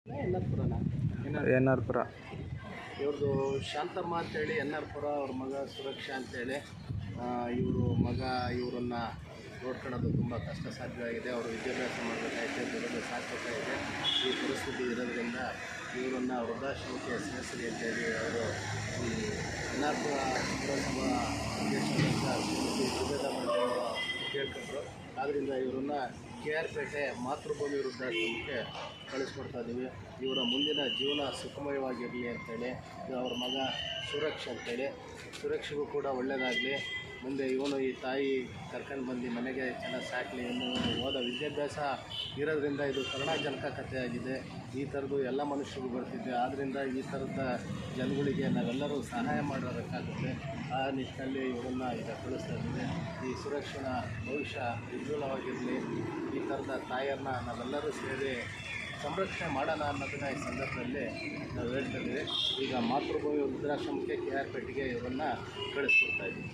ಎನ್.ಆರ್.ಪುರನ ಎನ್.ಆರ್.ಪುರ. ಇವ್ರದ್ದು ಶಾಂತಮ್ಮ ಅಂತೇಳಿ ಎನ್.ಆರ್.ಪುರ, ಅವ್ರ ಮಗ ಸುರಕ್ಷಾ ಅಂತೇಳಿ. ಇವರು ಮಗ ಇವರನ್ನು ನೋಡ್ಕೊಳ್ಳೋದು ತುಂಬ ಕಷ್ಟ ಸಾಧ್ಯವಾಗಿದೆ. ಅವರು ವಿದ್ಯಾಭ್ಯಾಸ ಮಾಡಬೇಕಾಗಿದೆ, ದುಡಿದು ಸಾಕಬೇಕಾಗಿದೆ. ಈ ಪರಿಸ್ಥಿತಿ ಇರೋದ್ರಿಂದ ಇವರನ್ನು ವೃದ್ಧಾಶ್ರಮಕ್ಕೆ ಸೇರಿಸಲಿ ಅಂತೇಳಿ ಅವರು ಈ ಎನ್.ಆರ್.ಪುರ ಪುರಸಭಾ ಅಧ್ಯಕ್ಷರಿಂದ ಕೇಳ್ಕೊಂಡ್ರು. ಆದ್ದರಿಂದ ಇವರನ್ನು ಕೆ.ಆರ್. ಪೇಟೆ ಮಾತೃಭೂಮಿ ವೃದ್ಧಾಶ್ರಮಕ್ಕೆ ಕಳಿಸ್ಕೊಡ್ತಾ ಇದ್ದೀವಿ. ಇವರ ಮುಂದಿನ ಜೀವನ ಸುಖಮಯವಾಗಿರಲಿ ಅಂತೇಳಿ. ಅವ್ರ ಮಗ ಸುರಕ್ಷ ಅಂತೇಳಿ, ಸುರಕ್ಷೆಗೂ ಕೂಡ ಒಳ್ಳೆಯದಾಗಲಿ. ಮುಂದೆ ಇವನು ಈ ತಾಯಿ ಕರ್ಕೊಂಡು ಬಂದು ಮನೆಗೆ ಚೆನ್ನಾಗಿ ಸಾಕಲಿ. ಇನ್ನು ಓದೋ ವಿದ್ಯಾಭ್ಯಾಸ ಇರೋದ್ರಿಂದ ಇದು ಕರುಣಾಜನಕ ಕಥೆಯಾಗಿದೆ. ಈ ಥರದ್ದು ಎಲ್ಲ ಮನುಷ್ಯರಿಗೂ ಬರ್ತಿದೆ. ಆದ್ದರಿಂದ ಈ ಥರದ ಜನಗಳಿಗೆ ನಾವೆಲ್ಲರೂ ಸಹಾಯ ಮಾಡೋದಕ್ಕಾಗುತ್ತೆ. ಆ ನಿಟ್ಟಿನಲ್ಲಿ ಇವರನ್ನು ಈಗ ಕಳಿಸ್ತಾ ಇದ್ದೀವಿ. ಈ ಸುರಕ್ಷಣ ಭವಿಷ್ಯ ಉಜ್ವಲವಾಗಿರಲಿ. ಈ ಥರದ ತಾಯಿಯರನ್ನ ನಾವೆಲ್ಲರೂ ಸೇರಿ ಸಂರಕ್ಷಣೆ ಮಾಡೋಣ ಅನ್ನೋದನ್ನು ಈ ಸಂದರ್ಭದಲ್ಲಿ ನಾವು ಹೇಳ್ತಾ ಇದ್ದೀವಿ. ಈಗ ಮಾತೃಭೂಮಿ ವೃದ್ಧಾಶ್ರಮಕ್ಕೆ ಕೆ.ಆರ್. ಪೇಟೆಗೆ ಇವರನ್ನು ಕಳಿಸ್ಕೊಡ್ತಾ ಇದ್ದೀವಿ.